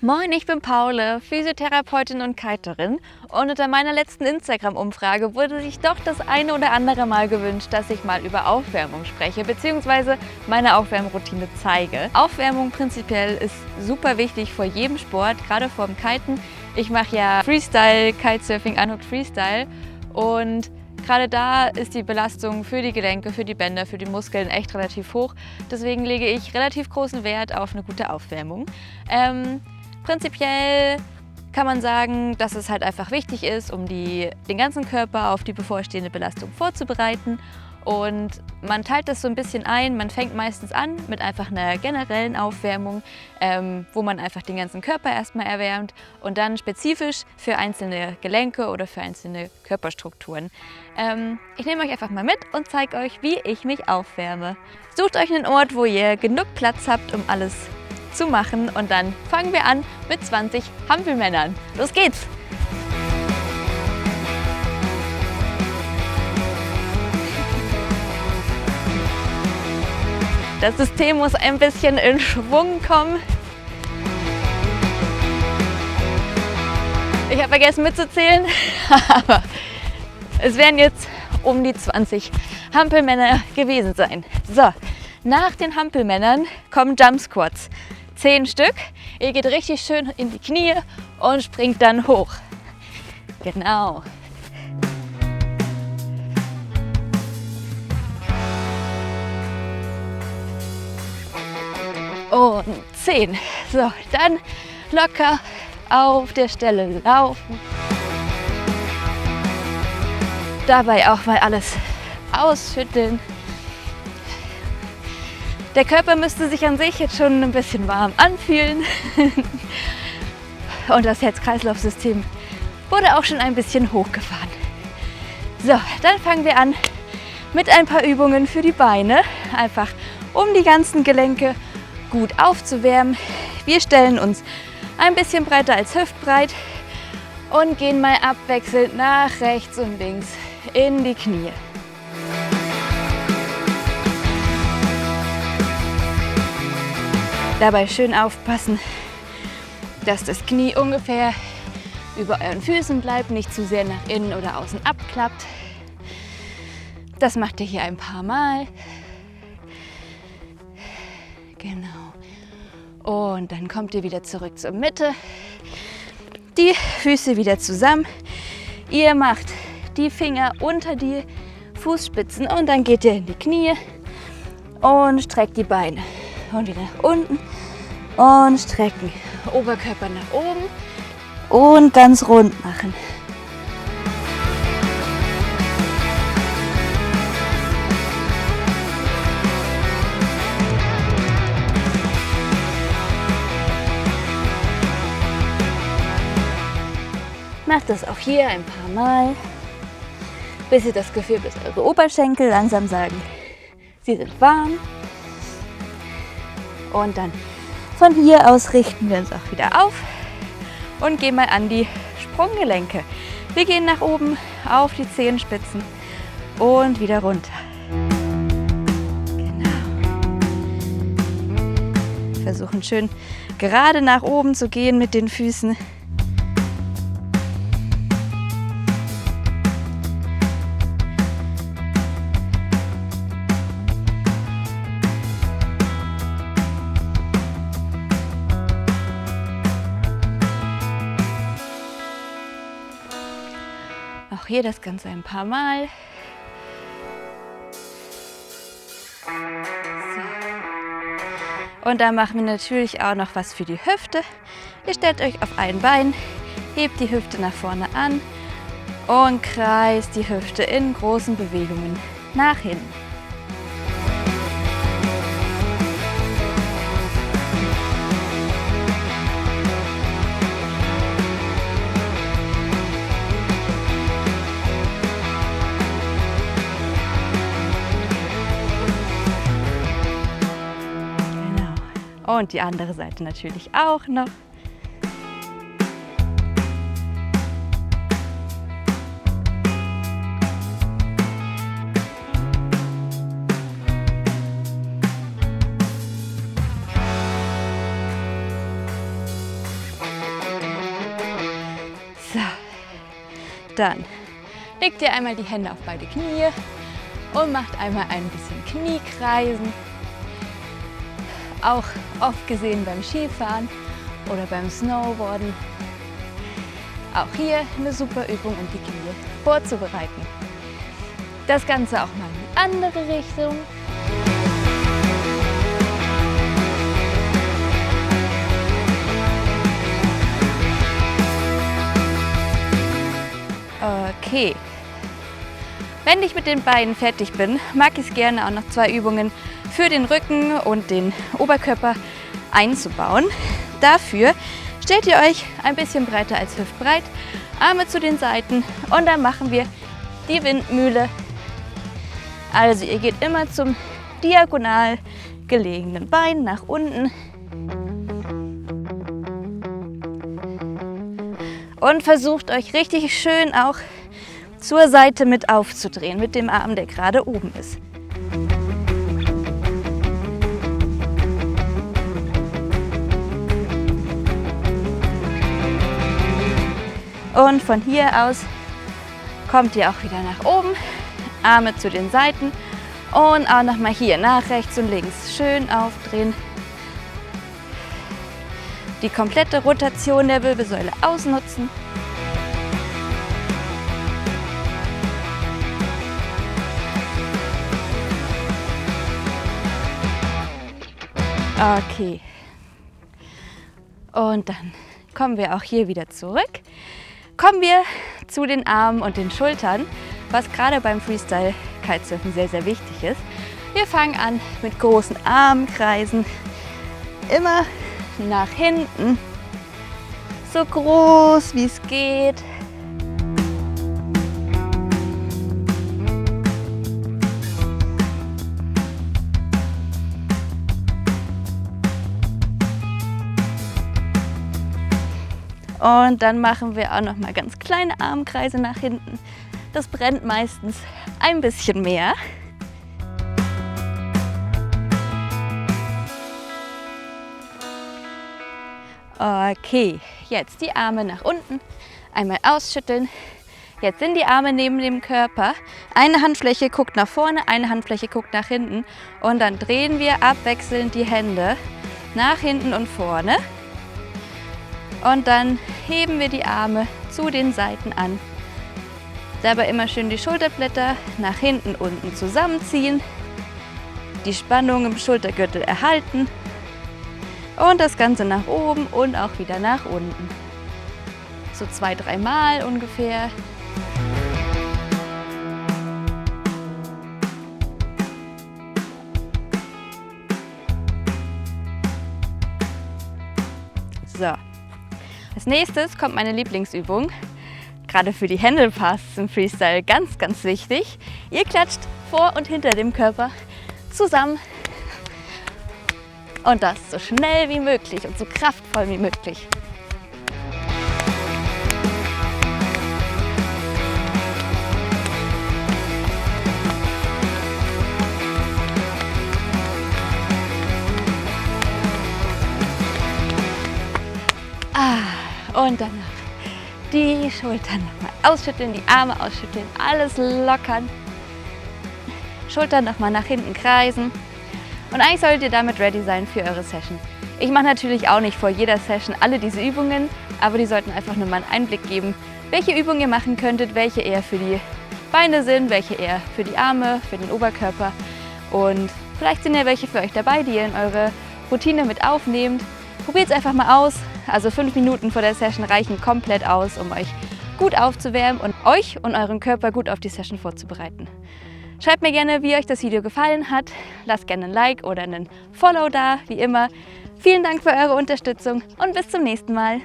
Moin, ich bin Paule, Physiotherapeutin und Kiterin, und unter meiner letzten Instagram-Umfrage wurde sich doch das eine oder andere Mal gewünscht, dass ich mal über Aufwärmung spreche bzw. meine Aufwärmroutine zeige. Aufwärmung prinzipiell ist super wichtig vor jedem Sport, gerade vor dem Kiten. Ich mache ja Freestyle, Kitesurfing, Unhooked Freestyle, und gerade da ist die Belastung für die Gelenke, für die Bänder, für die Muskeln echt relativ hoch. Deswegen lege ich relativ großen Wert auf eine gute Aufwärmung. Prinzipiell kann man sagen, dass es halt einfach wichtig ist, um den ganzen Körper auf die bevorstehende Belastung vorzubereiten. Und man teilt das so ein bisschen ein. Man fängt meistens an mit einfach einer generellen Aufwärmung, wo man einfach den ganzen Körper erstmal erwärmt und dann spezifisch für einzelne Gelenke oder für einzelne Körperstrukturen. Ich nehme euch einfach mal mit und zeige euch, wie ich mich aufwärme. Sucht euch einen Ort, wo ihr genug Platz habt, um alles zu machen, und dann fangen wir an mit 20 Hampelmännern. Los geht's! Das System muss ein bisschen in Schwung kommen. Ich habe vergessen mitzuzählen, aber es werden jetzt um die 20 Hampelmänner gewesen sein. So, nach den Hampelmännern kommen Jump Squats. 10 Stück. Ihr geht richtig schön in die Knie und springt dann hoch. Genau. Und 10. So, dann locker auf der Stelle laufen. Dabei auch mal alles ausschütteln. Der Körper müsste sich an sich jetzt schon ein bisschen warm anfühlen. Und das Herz-Kreislauf-System wurde auch schon ein bisschen hochgefahren. So, dann fangen wir an mit ein paar Übungen für die Beine. Einfach um die ganzen Gelenke gut aufzuwärmen. Wir stellen uns ein bisschen breiter als hüftbreit und gehen mal abwechselnd nach rechts und links in die Knie. Dabei schön aufpassen, dass das Knie ungefähr über euren Füßen bleibt, nicht zu sehr nach innen oder außen abklappt. Das macht ihr hier ein paar Mal. Genau. Und dann kommt ihr wieder zurück zur Mitte. Die Füße wieder zusammen. Ihr macht die Finger unter die Fußspitzen und dann geht ihr in die Knie und streckt die Beine. Und wieder nach unten und strecken. Oberkörper nach oben und ganz rund machen. Macht das auch hier ein paar Mal, bis ihr das Gefühl, bis eure Oberschenkel langsam sagen, sie sind warm. Und dann von hier aus richten wir uns auch wieder auf und gehen mal an die Sprunggelenke. Wir gehen nach oben auf die Zehenspitzen und wieder runter. Genau. Versuchen schön gerade nach oben zu gehen mit den Füßen. Auch hier das Ganze ein paar Mal. So. Und dann machen wir natürlich auch noch was für die Hüfte. Ihr stellt euch auf ein Bein, hebt die Hüfte nach vorne an und kreist die Hüfte in großen Bewegungen nach hinten. Und die andere Seite natürlich auch noch. Dann legt ihr einmal die Hände auf beide Knie und macht einmal ein bisschen Kniekreisen. Auch oft gesehen beim Skifahren oder beim Snowboarden. Auch hier eine super Übung, um die Knie vorzubereiten. Das Ganze auch mal in die andere Richtung. Okay. Wenn ich mit den Beinen fertig bin, mag ich es gerne auch noch 2 Übungen für den Rücken und den Oberkörper einzubauen. Dafür stellt ihr euch ein bisschen breiter als hüftbreit, Arme zu den Seiten und dann machen wir die Windmühle. Also ihr geht immer zum diagonal gelegenen Bein nach unten und versucht euch richtig schön auch zur Seite mit aufzudrehen, mit dem Arm, der gerade oben ist. Und von hier aus kommt ihr auch wieder nach oben, Arme zu den Seiten und auch nochmal hier nach rechts und links schön aufdrehen. Die komplette Rotation der Wirbelsäule ausnutzen. Okay. Und dann kommen wir auch hier wieder zurück. Kommen wir zu den Armen und den Schultern, was gerade beim Freestyle-Kitesurfen sehr, sehr wichtig ist. Wir fangen an mit großen Armkreisen, immer nach hinten, so groß wie es geht. Und dann machen wir auch noch mal ganz kleine Armkreise nach hinten. Das brennt meistens ein bisschen mehr. Okay, jetzt die Arme nach unten, einmal ausschütteln. Jetzt sind die Arme neben dem Körper. Eine Handfläche guckt nach vorne, eine Handfläche guckt nach hinten. Und dann drehen wir abwechselnd die Hände nach hinten und vorne. Und dann heben wir die Arme zu den Seiten an. Dabei immer schön die Schulterblätter nach hinten unten zusammenziehen. Die Spannung im Schultergürtel erhalten. Und das Ganze nach oben und auch wieder nach unten. So 2-3 Mal ungefähr. So. Als nächstes kommt meine Lieblingsübung, gerade für die Handlepasses im Freestyle ganz, ganz wichtig. Ihr klatscht vor und hinter dem Körper zusammen und das so schnell wie möglich und so kraftvoll wie möglich. Und danach die Schultern nochmal ausschütteln, die Arme ausschütteln, alles lockern. Schultern nochmal nach hinten kreisen. Und eigentlich solltet ihr damit ready sein für eure Session. Ich mache natürlich auch nicht vor jeder Session alle diese Übungen, aber die sollten einfach nur mal einen Einblick geben, welche Übungen ihr machen könntet, welche eher für die Beine sind, welche eher für die Arme, für den Oberkörper. Und vielleicht sind ja welche für euch dabei, die ihr in eure Routine mit aufnehmt. Probiert es einfach mal aus. Also 5 Minuten vor der Session reichen komplett aus, um euch gut aufzuwärmen und euch und euren Körper gut auf die Session vorzubereiten. Schreibt mir gerne, wie euch das Video gefallen hat. Lasst gerne ein Like oder einen Follow da, wie immer. Vielen Dank für eure Unterstützung und bis zum nächsten Mal.